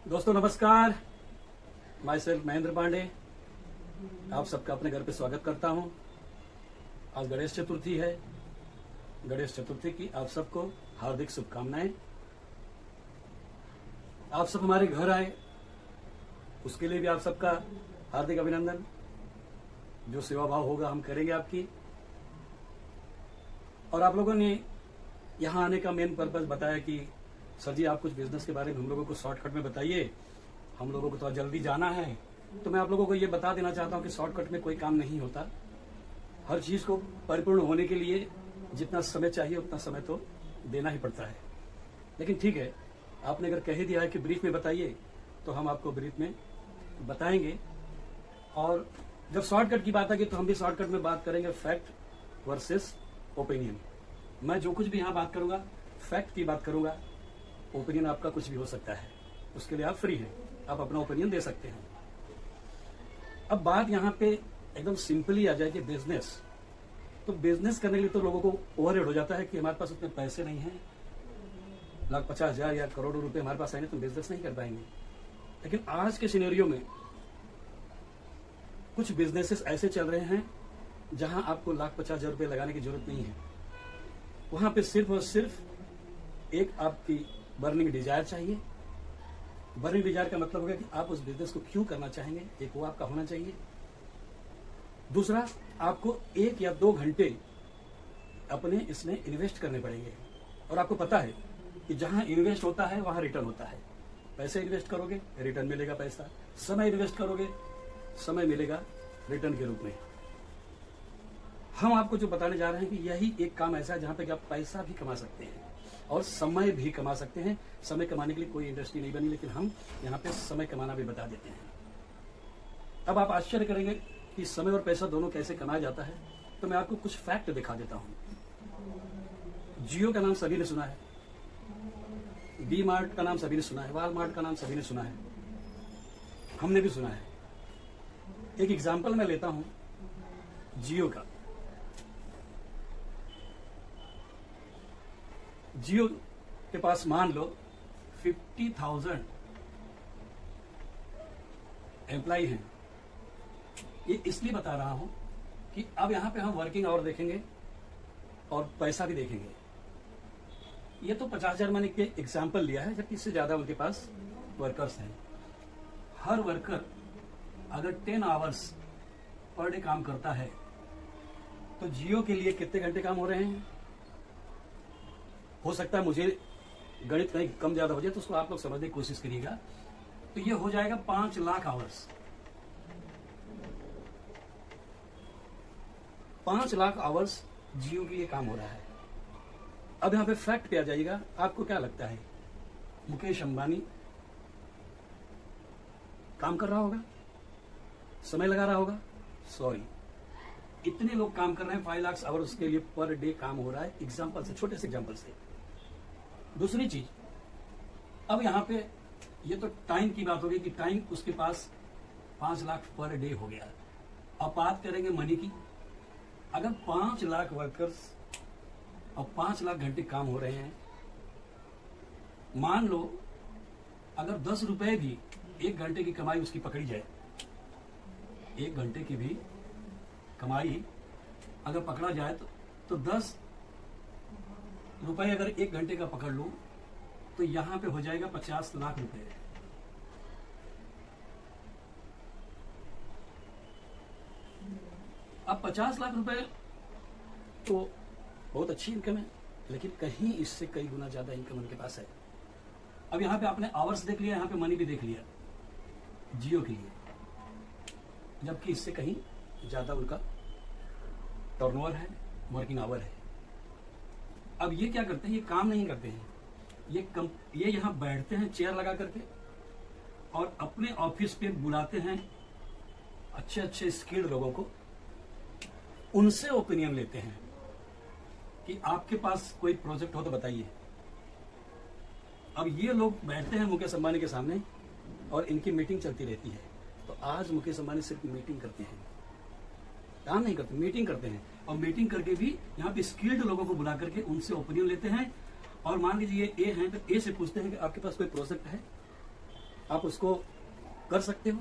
दोस्तों नमस्कार। My self Mahendra Pandey आप सबका अपने घर पे स्वागत करता हूं। आज गणेश चतुर्थी है। गणेश चतुर्थी की आप सबको हार्दिक शुभकामनाएं। आप सब हमारे घर आए उसके लिए भी आप सबका हार्दिक अभिनंदन। जो सेवा भाव होगा हम करेंगे आपकी। और आप लोगों ने यहाँ आने का मेन पर्पज बताया कि सर जी आप कुछ बिजनेस के बारे में हम लोगों को शॉर्टकट में बताइए, हम लोगों को तो जल्दी जाना है। तो मैं आप लोगों को ये बता देना चाहता हूँ कि शॉर्टकट में कोई काम नहीं होता। हर चीज को परिपूर्ण होने के लिए जितना समय चाहिए उतना समय तो देना ही पड़ता है। लेकिन ठीक है, आपने अगर कह दिया है कि ब्रीफ में बताइए तो हम आपको ब्रीफ में बताएंगे। और जब शॉर्टकट की बात आएगी तो हम भी शॉर्टकट में बात करेंगे फैक्ट वर्सेस ओपिनियन। मैं जो कुछ भी यहाँ बात करूंगा फैक्ट की बात करूंगा। ओपिनियन आपका कुछ भी हो सकता है, उसके लिए आप फ्री हैं, आप अपना ओपिनियन दे सकते हैं। अब बात यहाँ पे एकदम सिंपली आ जाए कि बिजनेस, तो बिजनेस करने के लिए तो लोगों को ओवरहेड हो जाता है कि हमारे पास उतने पैसे नहीं हैं, 1,50,000 या करोड़ों रुपए हमारे पास आएंगे तो बिजनेस नहीं कर पाएंगे। लेकिन आज के सिनेरियो में कुछ बिजनेसेस ऐसे चल रहे हैं जहां आपको 1,50,000 रुपए लगाने की जरूरत नहीं है। वहां पे सिर्फ और सिर्फ एक आपकी बर्निंग डिजायर चाहिए। बर्निंग डिजायर का मतलब होगा कि आप उस बिजनेस को क्यों करना चाहेंगे, एक वो आपका होना चाहिए। दूसरा, आपको 1 या 2 घंटे अपने इसमें इन्वेस्ट करने पड़ेंगे। और आपको पता है कि जहां इन्वेस्ट होता है वहां रिटर्न होता है। पैसे इन्वेस्ट करोगे रिटर्न मिलेगा पैसा, समय इन्वेस्ट करोगे समय मिलेगा रिटर्न के रूप में। हम आपको जो बताने जा रहे हैं कि यही एक काम ऐसा है जहां पे कि आप पैसा भी कमा सकते हैं और समय भी कमा सकते हैं। समय कमाने के लिए कोई इंडस्ट्री नहीं बनी, लेकिन हम यहाँ पे समय कमाना भी बता देते हैं। अब आप आश्चर्य करेंगे कि समय और पैसा दोनों कैसे कमाया जाता है, तो मैं आपको कुछ फैक्ट दिखा देता हूं। जियो का नाम सभी ने सुना है, डी मार्ट का नाम सभी ने सुना है, वॉलमार्ट का नाम सभी ने सुना है, हमने भी सुना है। एक एग्जाम्पल मैं लेता हूं जियो का। जियो के पास मान लो 50,000 एम्प्लॉय हैं। ये इसलिए बता रहा हूं कि अब यहां पे हम वर्किंग आवर देखेंगे और पैसा भी देखेंगे। ये तो 50,000 मैंने के एग्जाम्पल लिया है, जबकि इससे ज्यादा उनके पास वर्कर्स हैं। हर वर्कर अगर 10 आवर्स पर डे काम करता है तो जियो के लिए कितने घंटे काम हो रहे हैं? हो सकता है मुझे गणित कहीं कम ज्यादा हो जाए तो उसको आप लोग समझने की कोशिश करिएगा। तो ये हो जाएगा 5 लाख आवर्स। 5 लाख आवर्स जियो के लिए काम हो रहा है। अब यहां पे फैक्ट पे आ जाइएगा। आपको क्या लगता है मुकेश अंबानी काम कर रहा होगा, समय लगा रहा होगा? सॉरी, इतने लोग काम कर रहे हैं 5 लाख आवर्स के लिए पर डे काम हो रहा है। एग्जाम्पल से, छोटे से एग्जाम्पल से। दूसरी चीज, अब यहां पे ये तो टाइम की बात होगी कि टाइम उसके पास 5 लाख पर डे हो गया। अब बात करेंगे मनी की। अगर 5 लाख वर्कर्स और 5 लाख घंटे काम हो रहे हैं, मान लो अगर 10 रुपए भी 1 घंटे की कमाई उसकी पकड़ी जाए, 1 घंटे की भी कमाई अगर पकड़ा जाए तो 10 रुपए अगर 1 घंटे का पकड़ लूं तो यहां पे हो जाएगा 50 लाख रुपए। अब 50 लाख रुपए तो बहुत अच्छी इनकम है, लेकिन कहीं इससे कई गुना ज्यादा इनकम उनके पास है। अब यहां पे आपने आवर्स देख लिया, यहां पे मनी भी देख लिया जियो के लिए, जबकि इससे कहीं ज्यादा उनका टर्नओवर है, वर्किंग आवर है। अब ये क्या करते हैं, ये काम नहीं करते हैं, ये यहां बैठते हैं चेयर लगा करके और अपने ऑफिस पे बुलाते हैं अच्छे अच्छे स्किल्ड लोगों को, उनसे ओपिनियन लेते हैं कि आपके पास कोई प्रोजेक्ट हो तो बताइए। अब ये लोग बैठते हैं मुकेश अंबानी के सामने और इनकी मीटिंग चलती रहती है। तो आज मुकेश अंबानी सिर्फ मीटिंग करते हैं, काम नहीं करते, मीटिंग करते हैं। और मीटिंग करके भी यहाँ पे स्किल्ड लोगों को बुला करके उनसे ओपिनियन लेते हैं। और मान लीजिए ए है तो ए से पूछते हैं कि आपके पास कोई प्रोजेक्ट है, आप उसको कर सकते हो,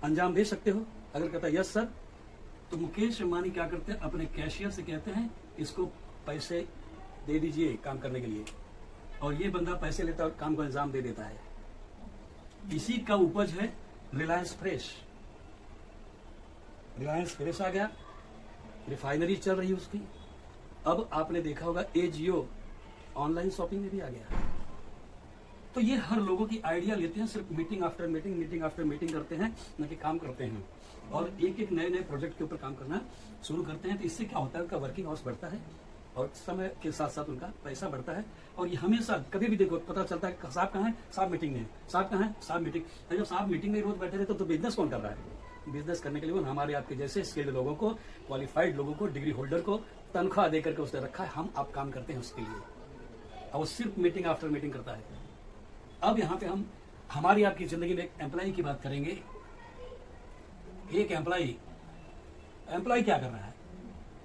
अंजाम दे सकते हो? अगर कहता है यस सर, तो मुकेश अंबानी क्या करते हैं, अपने कैशियर से कहते हैं इसको पैसे दे दीजिए काम करने के लिए, और ये बंदा पैसे लेता है और काम को अंजाम दे देता है। इसी का उपज है रिलायंस फ्रेश। रिलायंस फ्रेश आ गया, रिफाइनरी चल रही है उसकी। अब आपने देखा होगा एजियो ऑनलाइन शॉपिंग में भी आ गया। तो ये हर लोगों की आइडिया लेते हैं, सिर्फ meeting after meeting, meeting after meeting करते हैं, न कि काम करते हैं। और एक एक नए नए प्रोजेक्ट के ऊपर काम करना शुरू करते हैं। तो इससे क्या होता है, उनका वर्किंग आवर्स बढ़ता है और समय के साथ साथ उनका पैसा बढ़ता है। और ये हमेशा कभी भी देखो पता चलता है साहब कहाँ है, साहब मीटिंग में है, साहब कहाँ है, साहब मीटिंग। जब साहब मीटिंग में रोज बैठे रहते तो बिजनेस कौन कर रहा है? बिजनेस करने के लिए हमारे आपके जैसे स्किल्ड लोगों को, क्वालिफाइड लोगों को, डिग्री होल्डर को तनख्वाह देकर के उसने रखा है। हम आप काम करते हैं उसके लिए, और वो सिर्फ मीटिंग आफ्टर मीटिंग करता है। अब यहाँ पे हम हमारी आपकी जिंदगी में एक एम्प्लॉय की बात करेंगे। एक एम्प्लॉय क्या कर रहा है,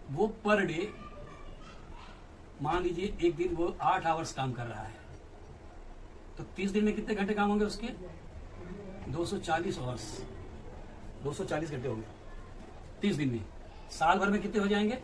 वो पर डे मान लीजिए एक दिन वो 8 आवर्स काम कर रहा है, तो 30 दिन में कितने घंटे काम होंगे उसके? 240 आवर्स, 240 घंटे होंगे 30 दिन में। साल भर में कितने हो जाएंगे?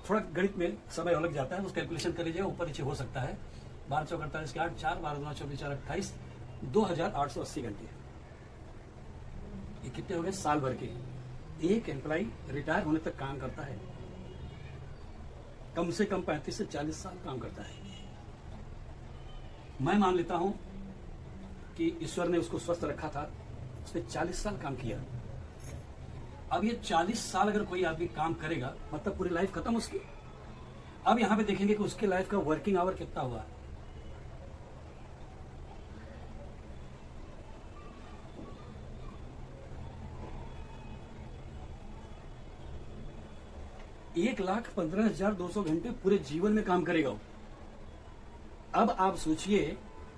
थोड़ा गणित में समय अलग जाता है, उस कैलकुलेशन कर लीजिए, ऊपर नीचे हो सकता है। 12 चौक 48 के 8, 4 12 24 4 28, 2880 घंटे। ये कितने हो गए साल भर के? एक एम्प्लॉय रिटायर होने तक काम करता है, कम से कम 35 से 40 साल काम करता है। मैं मान लेता हूं कि ईश्वर ने उसको स्वस्थ रखा था, उसने 40 साल काम किया। अब ये 40 साल अगर कोई आदमी काम करेगा, मतलब पूरी लाइफ खत्म उसकी। अब यहां पे देखेंगे कि उसके लाइफ का वर्किंग आवर कितना हुआ। $1,15,200 घंटे पूरे जीवन में काम करेगा वो। अब आप सोचिए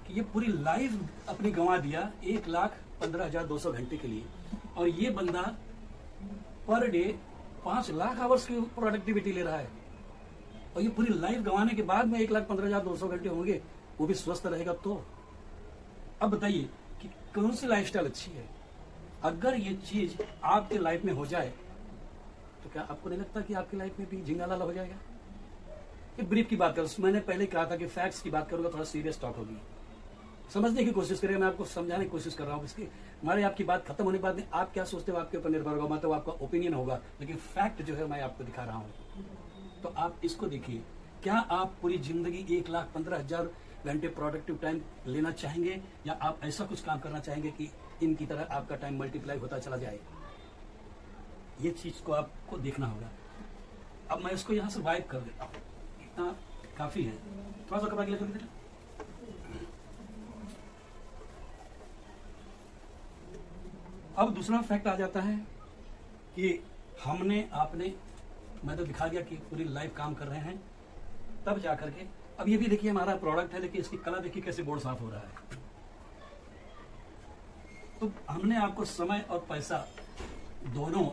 कि ये पूरी लाइफ अपनी गंवा दिया 1,15,200 घंटे के लिए, और ये बंदा पर डे 5 लाख आवर्स की प्रोडक्टिविटी ले रहा है, और ये पूरी लाइफ गंवाने के बाद में 1,15,200 घंटे होंगे, वो भी स्वस्थ रहेगा। तो अब बताइए कि कौन सी लाइफस्टाइल अच्छी है? अगर ये चीज आपके लाइफ में हो जाए तो क्या आपको नहीं लगता कि आपकी लाइफ में भी झिंगा लाला हो जाएगा? ये ब्रीफ की बात करूं, मैंने पहले कहा था कि फैक्ट्स की बात करूंगा, थोड़ा सीरियस टॉक होगी। समझने की कोशिश करें, मैं आपको समझाने की कोशिश कर रहा हूँ। इसकी हमारी आपकी बात खत्म होने के बाद में आप क्या सोचते हो आपके ऊपर निर्भर होगा, मतलब आपका ओपिनियन होगा, लेकिन फैक्ट जो है मैं आपको दिखा रहा हूँ। तो आप इसको देखिए, क्या आप पूरी जिंदगी 1,15,000 घंटे प्रोडक्टिव टाइम लेना चाहेंगे, या आप ऐसा कुछ काम करना चाहेंगे कि इनकी तरह आपका टाइम मल्टीप्लाई होता चला जाए? ये चीज को आपको देखना होगा। अब मैं इसको यहां से वाइप कर देता हूं, इतना काफी है। थोड़ा सा कपड़ा गिला कर देना। अब दूसरा फैक्ट आ जाता है कि हमने आपने, मैं तो दिखा दिया कि पूरी लाइफ काम कर रहे हैं, तब जाकर के अब ये भी देखिए हमारा प्रोडक्ट है, लेकिन इसकी कलर देखिए कैसे बोर्ड साफ हो रहा है। तो हमने आपको समय और पैसा दोनों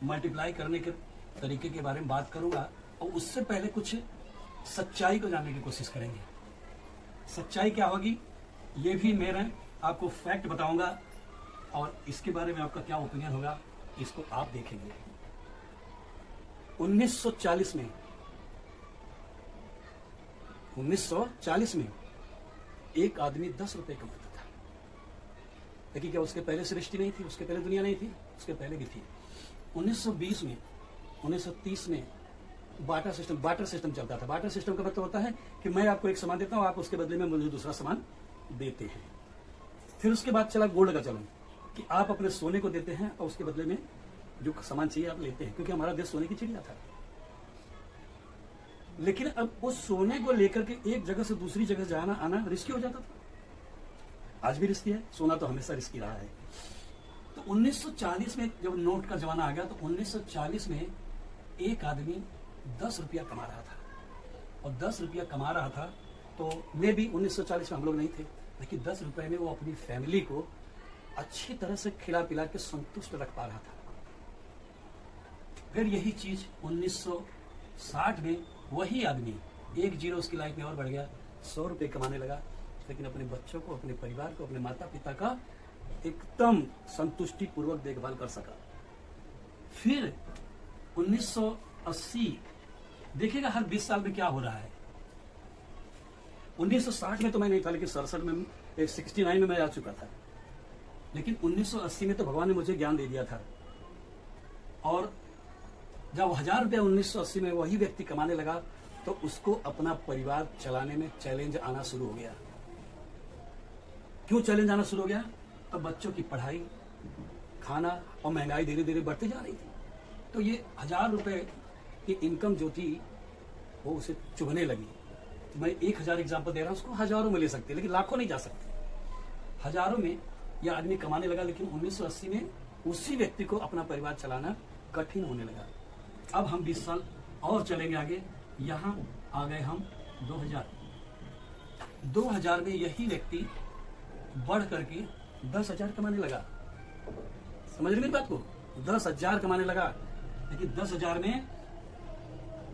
मल्टीप्लाई करने के तरीके के बारे में बात करूंगा, और उससे पहले कुछ सच्चाई को जानने की कोशिश करेंगे। सच्चाई क्या होगी ये भी मैं आपको फैक्ट बताऊंगा, और इसके बारे में आपका क्या ओपिनियन होगा इसको आप देखेंगे। 1940 में एक आदमी 10 रुपए कमाता था, लेकिन क्या उसके पहले सृष्टि नहीं थी? उसके पहले दुनिया नहीं थी? उसके पहले भी थी। 1920 में, 1930 में बाटर सिस्टम चलता था। बाटर सिस्टम का मतलब होता है कि मैं आपको एक सामान देता हूं, आप उसके बदले में मुझे दूसरा सामान देते हैं। फिर उसके बाद चला गोल्ड का चलन, कि आप अपने सोने को देते हैं और उसके बदले में जो सामान चाहिए आप लेते हैं, क्योंकि हमारा देश सोने की चिड़िया था। लेकिन अब उस सोने को लेकर के एक जगह से दूसरी जगह जाना आना रिस्की हो जाता था। आज भी रिस्की है, सोना तो हमेशा रिस्की रहा है। तो 1940 में जब नोट का जमाना आ गया, तो 1940 में एक आदमी 10 रुपया कमा रहा था, और 10 रुपया कमा रहा था तो मे भी 1940 में हम लोग नहीं थे, लेकिन 10 रुपए में वो अपनी फैमिली को अच्छी तरह से खिला पिला के संतुष्ट रख पा रहा था। फिर यही चीज 1960 में वही आदमी एक जीरो उसकी लाइफ में और बढ़ गया, 100 रुपए कमाने लगा, लेकिन अपने बच्चों को, अपने परिवार को, अपने माता पिता का एकदम संतुष्टि पूर्वक देखभाल कर सका। फिर 1980 देखिएगा हर 20 साल में क्या हो रहा है। 1960 में तो मैं नहीं था, लेकिन 67 में 69 में मैं आ चुका था, लेकिन 1980 में तो भगवान ने मुझे ज्ञान दे दिया था। और जब 1000 रुपया 1980 में वही व्यक्ति कमाने लगा तो उसको अपना परिवार चलाने में चैलेंज आना शुरू हो गया। क्यों चैलेंज आना शुरू हो गया? अब बच्चों की पढ़ाई, खाना और महंगाई धीरे धीरे बढ़ती जा रही थी। तो ये 1000 रुपए की इनकम जो थी वो उसे चुभने लगी। मैं 1000 एग्जाम्पल दे रहा हूं, उसको हजारों में ले सकते, लेकिन लाखों नहीं जा सकते। हजारों में यह आदमी कमाने लगा, लेकिन 1980 में उसी व्यक्ति को अपना परिवार चलाना कठिन होने लगा। अब हम 20 साल और चलेंगे आगे, यहां आ गए हम 2000 में यही व्यक्ति बढ़ करके 10,000 कमाने लगा। समझ रहे मेरी बात को? 10,000 कमाने लगा, लेकिन 10,000 में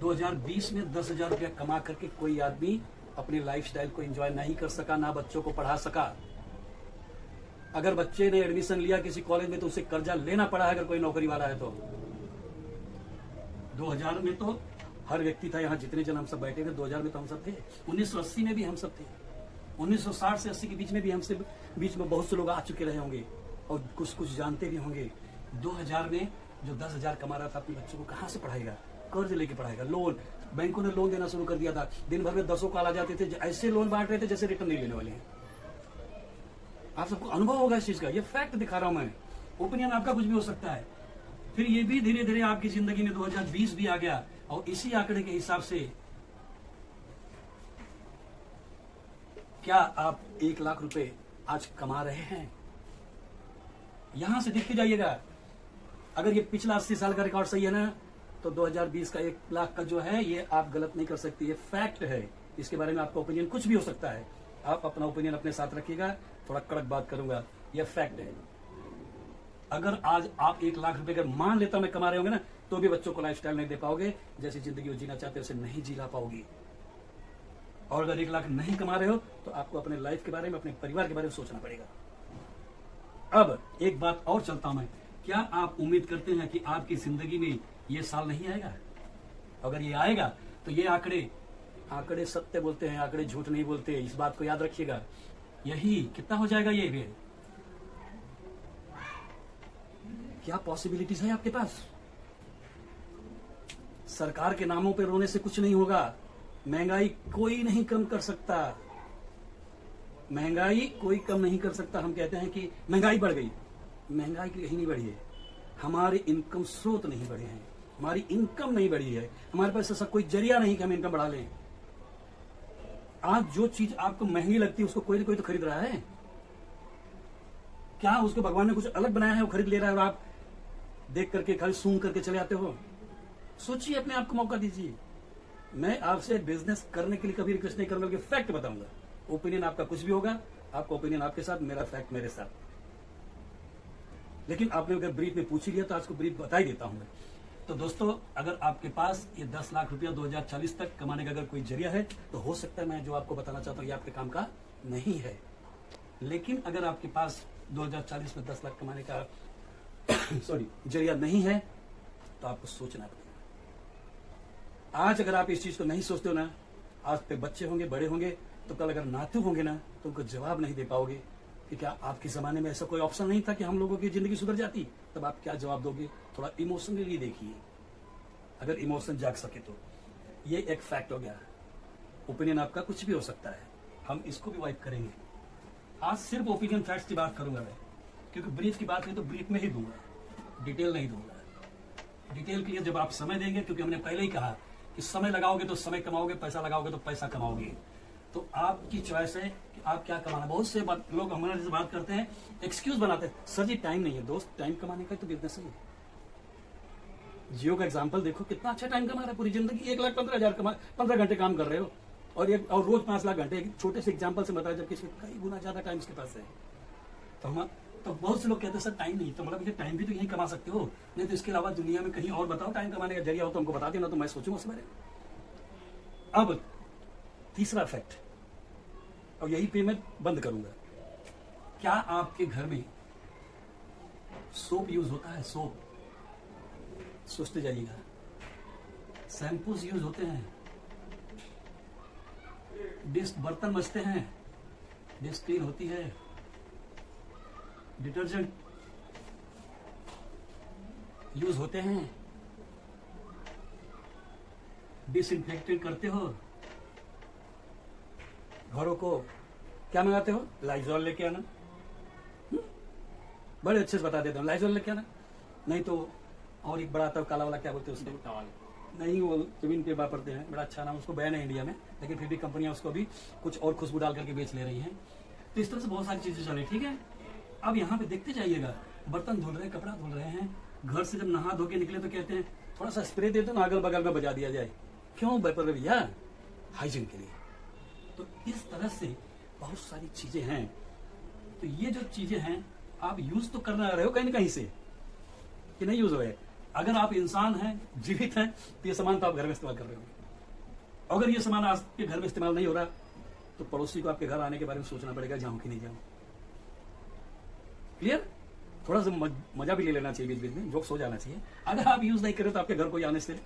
2020 में 10,000 रुपया कमा करके कोई आदमी अपनी लाइफस्टाइल को एंजॉय नहीं कर सका, ना बच्चों को पढ़ा सका। अगर बच्चे ने एडमिशन लिया किसी कॉलेज में तो उसे कर्जा लेना पड़ा है, अगर कोई नौकरी वाला है तो। 2000 में तो हर व्यक्ति था, यहाँ जितने जन हम सब बैठे थे 2000 में तो हम सब थे। 1980 में भी हम सब थे। 1960 से 80 के बीच में भी हमसे बीच में बहुत से लोग आ चुके रहे होंगे और कुछ कुछ जानते भी होंगे। 2000 में जो 10,000 कमा रहा था अपने बच्चों को कहाँ से पढ़ाएगा? कर्ज लेके पढ़ाएगा, लोन। बैंकों ने लोन देना शुरू कर दिया था। दिन भर में 10 कॉल आ जाते थे, ऐसे लोन बांट रहे थे जैसे रिटर्न नहीं लेने वाले हैं। आप सबको अनुभव होगा इस चीज का, ये फैक्ट दिखा रहा हूं मैं। ओपिनियन आपका कुछ भी हो सकता है। फिर ये भी धीरे धीरे आपकी जिंदगी में 2020 भी आ गया और इसी आंकड़े के हिसाब से क्या आप 1 लाख रुपए आज कमा रहे हैं? यहां से देखते जाइएगा। अगर ये पिछला 80 साल का रिकॉर्ड सही है ना, तो 2020 का 1 लाख का जो है ये आप गलत नहीं कर सकती, ये फैक्ट है। इसके बारे में आपका ओपिनियन कुछ भी हो सकता है, आप अपना ओपिनियन अपने साथ रखिएगा। थोड़ा कड़क बात करूंगा, यह फैक्ट है। अगर आज आप 1 लाख रुपए अगर मान लेता मैं कमा रहे होंगे ना, तो भी बच्चों को लाइफस्टाइल नहीं दे पाओगे, जैसी जिंदगी वो जीना चाहते हो उसे नहीं जीला पाओगी। और अगर 1 लाख नहीं कमा रहे हो तो आपको अपने लाइफ के बारे में, अपने परिवार के बारे में सोचना पड़ेगा। अब एक बात और चलता हूं मैं, क्या आप उम्मीद करते हैं कि आपकी जिंदगी में ये साल नहीं आएगा? अगर ये आएगा तो ये आंकड़े सत्य बोलते हैं, आंकड़े झूठ नहीं बोलते, इस बात को याद रखिएगा। यही कितना हो जाएगा ये भी? क्या पॉसिबिलिटीज है आपके पास? सरकार के नामों पे रोने से कुछ नहीं होगा। महंगाई कोई नहीं कम कर सकता, महंगाई कोई कम नहीं कर सकता। हम कहते हैं कि महंगाई बढ़ गई, महंगाई कहीं नहीं बढ़ी है। हमारे इनकम स्रोत नहीं बढ़े हैं, हमारी इनकम नहीं बढ़ी है, हमारे पास ऐसा कोई जरिया नहीं कि हम इनकम बढ़ा लें। आज जो चीज आपको महंगी लगती है उसको कोई ना कोई तो खरीद रहा है। क्या उसको भगवान ने कुछ अलग बनाया है वो खरीद ले रहा है और आप देख करके खाली सूंघ करके चले आते हो? सोचिए, अपने आप को मौका दीजिए। मैं आपसे बिजनेस करने के लिए कभी रिक्वेस्ट नहीं करूंगा, बल्कि फैक्ट बताऊंगा। ओपिनियन आपका कुछ भी होगा, आपका ओपिनियन आपके साथ, मेरा फैक्ट मेरे साथ। लेकिन आपने अगर ब्रीफ में पूछ ही लिया तो आज को ब्रीफ बता ही देता हूं मैं। तो दोस्तों, अगर आपके पास ये 10 लाख रुपया 2040 तक कमाने का अगर कोई जरिया है तो हो सकता है मैं जो आपको बताना चाहता हूँ ये आपके काम का नहीं है। लेकिन अगर आपके पास 2040 में 10 लाख कमाने का जरिया नहीं है तो आपको सोचना पड़ेगा। आज अगर आप इस चीज को नहीं सोचते हो ना, आज पे बच्चे होंगे, बड़े होंगे, तो कल अगर नातू होंगे ना तो उनको जवाब नहीं दे पाओगे कि क्या आपके जमाने में ऐसा कोई ऑप्शन नहीं था कि हम लोगों की जिंदगी सुधर जाती, तब आप क्या जवाब दोगे? थोड़ा इमोशनली देखिए, अगर इमोशन जाग सके तो। ये एक फैक्ट हो गया। ओपिनियन आपका कुछ भी हो सकता है, हम इसको भी वाइप करेंगे। आज सिर्फ ओपिनियन फैक्ट्स की बात करूंगा मैं, क्योंकि ब्रीफ की बात है तो ब्रीफ में ही दूंगा, डिटेल नहीं दूंगा। डिटेल के लिए जब आप समय देंगे, क्योंकि हमने पहले ही कहा कि समय लगाओगे तो समय कमाओगे, पैसा लगाओगे तो पैसा कमाओगे। तो आपकी चॉइस है कि आप क्या कमाना। बहुत से लोग हमारे से बात करते हैं, एक्सक्यूज बनाते हैं, सर जी टाइम नहीं है। दोस्त, टाइम कमाने का तो बिजनेस ही है। जियो का एग्जांपल देखो, कितना अच्छा टाइम कमा रहा है। पूरी जिंदगी 1,15,000 कमा, 15 घंटे काम कर रहे हो और रोज 5 लाख घंटे। एक छोटे से एग्जांपल से बताया, जबकि इसमें कई गुना ज्यादा टाइम इसके पास है। तो हम तो बहुत से लोग कहते हैं सर टाइम नहीं, तो मतलब ये टाइम भी तो यही कमा सकते हो, नहीं तो इसके अलावा दुनिया में कहीं और बताओ टाइम कमाने का जरिया हो तो हमको बता देना, तो मैं सोचूंगा उस बारे में। अब तीसरा फैक्ट, और यही पे मैं बंद करूंगा, क्या आपके घर में सोप यूज होता है? सोप सोचते जाइएगा। शैम्पूस यूज होते हैं, डिश बर्तन मजते हैं, डिश क्लीन होती है, डिटर्जेंट यूज होते हैं, डिसइंफेक्टेड करते हो, घरों को क्या मंगाते हो? लाइजॉल लेके आना। बड़े अच्छे से बता देता हूँ, लाइजॉल लेके आना, नहीं तो और एक बड़ा आता है काला वाला, क्या बोलते हैं उसको? नहीं, वो जमीन पे वापरते हैं, बड़ा अच्छा नाम, उसको बैन है इंडिया में, लेकिन फिर भी कंपनियां उसको भी कुछ और खुशबू डाल करके बेच ले रही हैं। तो इस तरह से बहुत सारी चीजें चल रही, ठीक है। अब यहाँ पे देखते जाइएगा, बर्तन धुल रहे हैं, कपड़ा धुल रहे हैं, घर से जब नहा धो के निकले तो कहते हैं थोड़ा सा स्प्रे दे दो ना, अगल बगल में बजा दिया जाए। क्यों भैया? हाइजीन के लिए। तो इस तरह से बहुत सारी चीजें हैं। तो ये जो चीजें हैं आप यूज तो करना रहे हो कहीं ना कहीं से, कि नहीं यूज हो रहे। अगर आप इंसान हैं, जीवित हैं, तो ये सामान तो आप घर में इस्तेमाल कर रहे हो। अगर ये सामान आपके घर में इस्तेमाल नहीं हो रहा तो पड़ोसी को आपके घर आने के बारे में सोचना पड़ेगा, जाऊं कि नहीं जाऊं। क्लियर? थोड़ा सा मजा भी ले लेना चाहिए, बीच बीच में जोक्स हो जाना चाहिए। अगर आप यूज नहीं करें तो आपके घर कोई आने से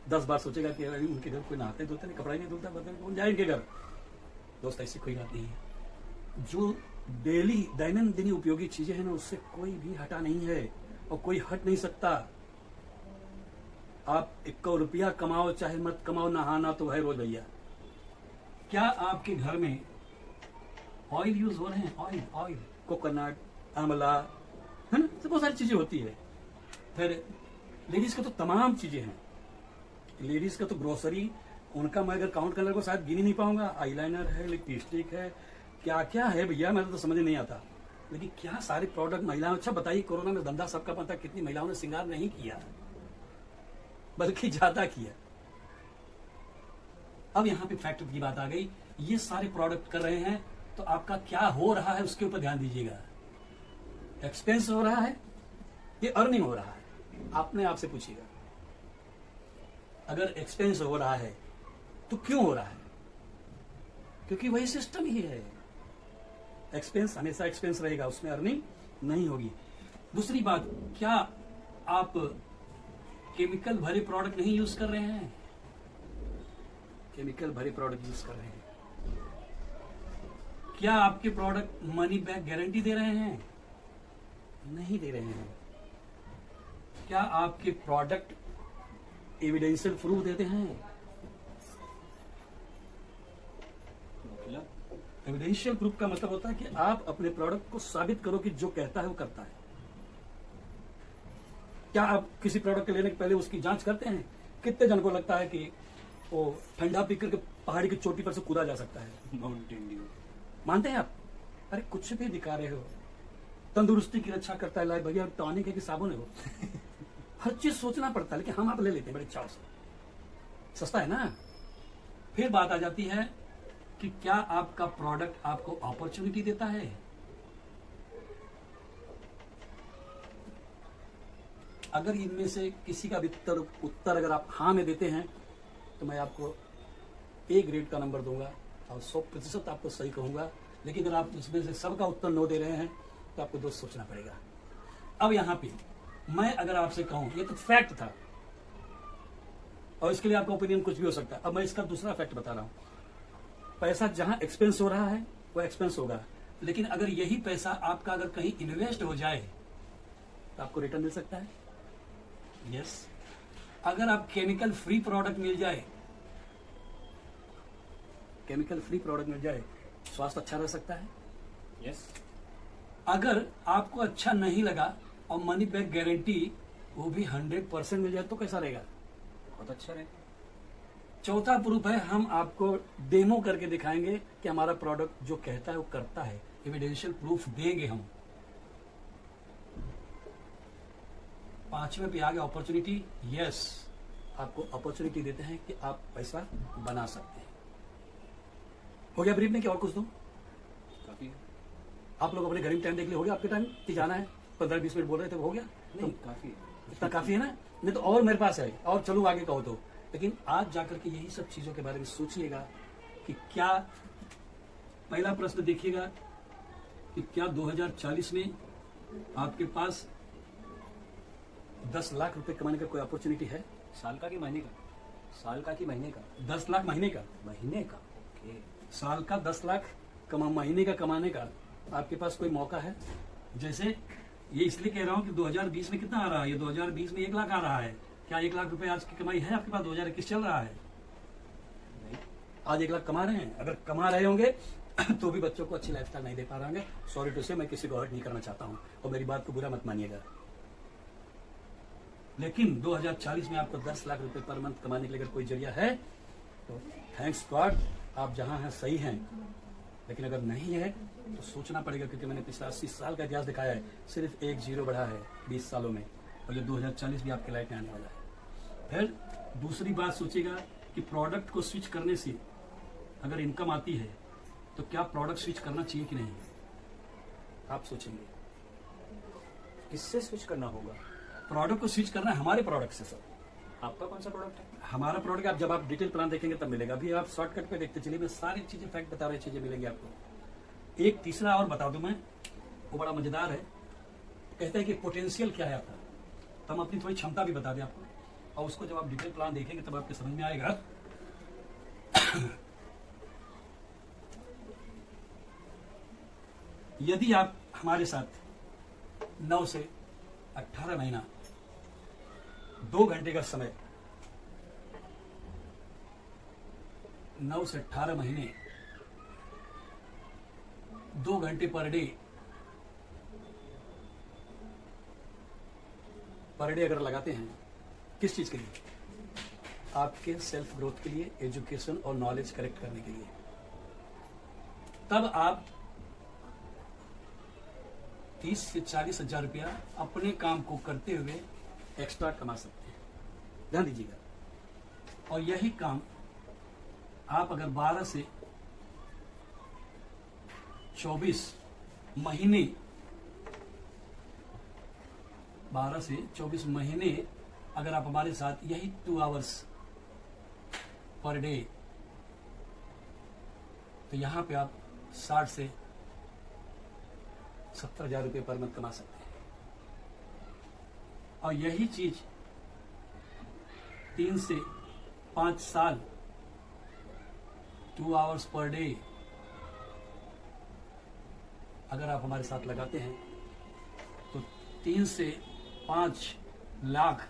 10 बार सोचेगा कि उनके घर कोई नहाते धोते नहीं, कपड़ा ही नहीं धुलता, बर्तन कौन जाए इनके घर। दोस्त ऐसी कोई बात नहीं है। जो डेली दैनंदिन उपयोगी चीजें हैं ना, उससे कोई भी हटा नहीं है और कोई हट नहीं सकता। आप 1 रुपया कमाओ चाहे मत कमाओ, नहाना तो है रोज भैया। क्या आपके घर में ऑयल यूज हो रहे हैं? ऑयल, कोकोनट, आंवला, है ना, तो बहुत सारी चीजें होती है। फिर लेडीज का तो तमाम चीजें हैं। लेडीज का तो ग्रोसरी, उनका मैं अगर काउंट करने को शायद गिन ही नहीं पाऊंगा। आईलाइनर है, लिपस्टिक है, क्या क्या है भैया, मैं तो समझ नहीं आता। लेकिन क्या सारे प्रोडक्ट महिलाओं। अच्छा बताइए, कोरोना में धंधा सबका पता, कितनी महिलाओं ने श्रृंगार नहीं किया, बल्कि ज्यादा किया। अब यहाँ पे फैक्ट की बात आ गई, ये सारे प्रोडक्ट कर रहे हैं तो आपका क्या हो रहा है उसके ऊपर ध्यान दीजिएगा। एक्सपेंस हो रहा है, ये अर्निंग हो रहा है? आपने आपसे पूछिएगा। अगर एक्सपेंस हो रहा है तो क्यों हो रहा है? क्योंकि वही सिस्टम ही है। एक्सपेंस हमेशा एक्सपेंस रहेगा, उसमें अर्निंग नहीं होगी। दूसरी बात, क्या आप केमिकल भरे प्रोडक्ट नहीं यूज कर रहे हैं? केमिकल भरे प्रोडक्ट यूज कर रहे हैं। क्या आपके प्रोडक्ट मनी बैक गारंटी दे रहे हैं? नहीं दे रहे हैं। क्या आपके प्रोडक्ट एविडेंशियल प्रूफ देते हैं? एविडेंशियल प्रूफ का मतलब होता है कि आप अपने प्रोडक्ट को साबित करो कि जो कहता है वो करता है। क्या आप किसी प्रोडक्ट लेने के पहले उसकी जांच करते हैं? कितने जन को लगता है कि वो ठंडा पीकर के पहाड़ी की चोटी पर से कूदा जा सकता है? माउंटेन ड्यू मानते हैं आप? अरे कुछ भी दिखा रहे हो। तंदुरुस्ती की रक्षा करता है, लाइक भैया टॉनिक है कि साबुन है वो हर चीज सोचना पड़ता है, लेकिन हम आप ले लेते हैं बड़े चाव से, सस्ता है ना। फिर बात आ जाती है कि क्या आपका प्रोडक्ट आपको अपॉर्चुनिटी देता है? अगर इनमें से किसी का भी उत्तर अगर आप हाँ में देते हैं तो मैं आपको A ग्रेड का नंबर दूंगा और 100% आपको सही कहूंगा। लेकिन अगर आप इसमें से सबका उत्तर नो दे रहे हैं तो आपको दोस्त सोचना पड़ेगा। अब यहाँ पे मैं अगर आपसे कहूं, ये तो फैक्ट था और इसके लिए आपका ओपिनियन कुछ भी हो सकता है। अब मैं इसका दूसरा फैक्ट बता रहा हूं। पैसा जहां एक्सपेंस हो रहा है वो एक्सपेंस होगा, लेकिन अगर यही पैसा आपका अगर कहीं इन्वेस्ट हो जाए तो आपको रिटर्न मिल सकता है। यस। अगर आप केमिकल फ्री प्रोडक्ट मिल जाए, केमिकल फ्री प्रोडक्ट मिल जाए, स्वास्थ्य अच्छा रह सकता है। यस। अगर आपको अच्छा नहीं लगा और मनी बैक गारंटी वो भी 100% मिल जाए तो कैसा रहेगा? बहुत अच्छा रहेगा। चौथा प्रूफ है, हम आपको डेमो करके दिखाएंगे कि हमारा प्रोडक्ट जो कहता है वो करता है। एविडेंशियल प्रूफ देंगे हम। पांचवें पे आ गया अपॉर्चुनिटी। यस, आपको अपॉर्चुनिटी देते हैं कि आप पैसा बना सकते हैं। हो गया ब्रीफ में, क्या और कुछ दूं? काफी। आप लोग अपने घड़ी में टाइम देख लिए, हो गया आपके टाइम कि जाना है? 15-20 मिनट बोल रहे थे, हो गया? नहीं, काफी इतना काफी है ना? नहीं तो और मेरे पास है, और चलूँ आगे कहो तो। लेकिन आज जाकर के यही सब चीजों के बारे में सोचिएगा कि क्या, पहला प्रश्न देखिएगा कि क्या 2040 में आपके पास 10 लाख रुपए कमाने का कोई अपॉर्चुनिटी है? साल का कि महीने का? साल का कि महीने का? 10 लाख महीने का। महीने का, ओके। साल का 10 लाख महीने का कमाने का आपके पास कोई मौका है? जैसे ये इसलिए कह रहा हूँ कि 2020 में कितना आ रहा है? ये 2020 में 1 लाख आ रहा है। क्या 1 लाख रुपए आज की कमाई है आपके पास? 2021 चल रहा है, नहीं। आज 1 लाख कमा रहे हैं? अगर कमा रहे होंगे तो भी बच्चों को अच्छी लाइफस्टाइल नहीं दे पा रहे होंगे। सॉरी टू से, मैं किसी को हर्ट नहीं करना चाहता हूँ और मेरी बात को बुरा मत मानिएगा। लेकिन 2040 में आपको 10 लाख रुपए पर मंथ कमाने के लिए अगर कोई जरिया है तो थैंक्स गॉड, आप जहां हैं सही हैं। लेकिन अगर नहीं है तो सोचना पड़ेगा, क्योंकि मैंने पिछले 80 साल का इतिहास दिखाया है, सिर्फ 1 जीरो बढ़ा है 20 सालों में, और ये 2040 भी आपके लाइफ में आने वाला है। फिर दूसरी बात सोचिएगा कि प्रोडक्ट को स्विच करने से अगर इनकम आती है तो क्या प्रोडक्ट स्विच करना चाहिए कि नहीं? आप सोचेंगे किससे स्विच करना होगा? प्रोडक्ट को स्विच करना है हमारे प्रोडक्ट से सर। आपका कौन सा प्रोडक्ट है? हमारा प्रोडक्ट आप जब आप डिटेल प्लान देखेंगे तब मिलेगा। अभी आप शॉर्टकट पे देखते चलिए, मैं सारी चीजें फैक्ट बता रही चीजें मिलेंगी आपको। एक तीसरा और बता दूं मैं, वो बड़ा मजेदार है। कहते हैं कि पोटेंशियल क्या है आपका, तो हम अपनी थोड़ी क्षमता भी बता दें आपको, और उसको जब आप डिटेल प्लान देखेंगे तब आपके समझ में आएगा। यदि आप हमारे साथ 9 से 18 महीना 2 घंटे का समय, 9 से 18 महीने 2 घंटे पर डे अगर लगाते हैं, किस चीज के लिए? आपके सेल्फ ग्रोथ के लिए, एजुकेशन और नॉलेज कलेक्ट करने के लिए, तब आप 30 से 40 हजार रुपया अपने काम को करते हुए एक्स्ट्रा कमा सकते हैं। ध्यान दीजिएगा। और यही काम आप अगर 12 से 24 महीने 12 से 24 महीने अगर आप हमारे साथ यही 2 आवर्स पर डे, तो यहां पे आप 60 से 70 हजार रुपये पर मंथ कमा सकते हैं। और यही चीज 3 से 5 साल 2 आवर्स पर डे अगर आप हमारे साथ लगाते हैं तो 3 से 5 लाख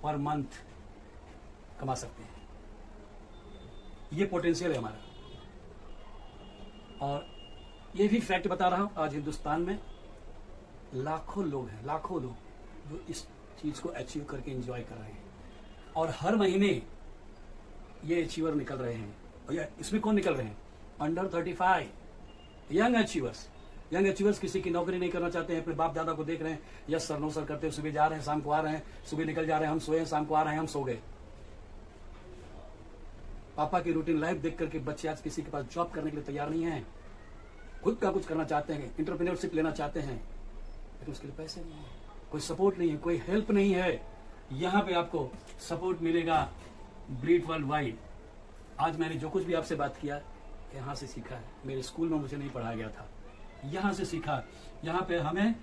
पर मंथ कमा सकते हैं। ये पोटेंशियल है हमारा। और ये भी फैक्ट बता रहा हूं, आज हिंदुस्तान में लाखों लोग हैं, लाखों लोग जो इस चीज को अचीव करके एंजॉय कर रहे हैं। और हर महीने ये अचीवर निकल रहे हैं। और इसमें कौन निकल रहे हैं? Under 35 young achievers. Young achievers किसी की नौकरी नहीं करना चाहते हैं, अपने बाप दादा को देख रहे हैं, यस सर नो सर करते हैं, सुबह जा रहे हैं शाम को आ रहे हैं, सुबह निकल जा रहे हैं हम सोए, शाम को आ रहे हैं हम सो गए। पापा की रूटीन लाइफ देख करके बच्चे आज किसी के पास जॉब करने के लिए तैयार नहीं है, खुद का कुछ करना चाहते हैं, एंटरप्रेन्योरशिप लेना चाहते हैं, लेकिन उसके लिए पैसे नहीं है, कोई सपोर्ट नहीं है, कोई हेल्प नहीं है। यहाँ पे आपको सपोर्ट मिलेगा ब्रीट वर्ल्ड वाइड। आज मैंने जो कुछ भी आपसे बात किया यहाँ से सीखा है, मेरे स्कूल में मुझे नहीं पढ़ाया गया था, यहाँ से सीखा। यहाँ पे हमें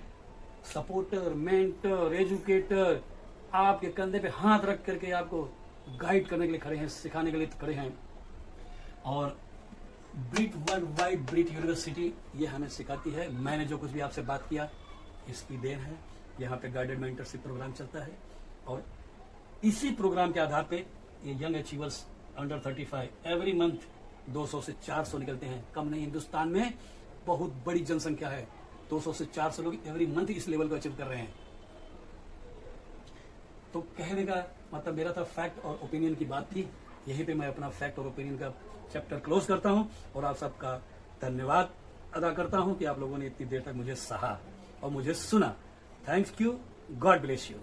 सपोर्टर, मेंटर, एजुकेटर आपके कंधे पे हाथ रख करके आपको गाइड करने के लिए खड़े हैं, सिखाने के लिए खड़े हैं। और Breach world wide Breach university ये हमें सिखाती है। मैंने जो कुछ भी आपसे बात किया इसकी देन है। यहाँ पे गाइडेड मेंटरशिप प्रोग्राम चलता है और इसी प्रोग्राम के आधार पे ये young achievers under 35 every month 200 से 400 निकलते हैं। कम नहीं, हिंदुस्तान में बहुत बड़ी जनसंख्या है, 200 से 400 लोग एवरी मंथ इस लेवल को अचीव कर रहे हैं। तो कहने का मतलब मेरा था फैक्ट और ओपिनियन की बात थी। यहीं पे मैं अपना फैक्ट और ओपिनियन का चैप्टर क्लोज करता हूं और आप सबका धन्यवाद अदा करता हूं कि आप लोगों ने इतनी देर तक मुझे सहा और मुझे सुना। Thanks you, God bless you.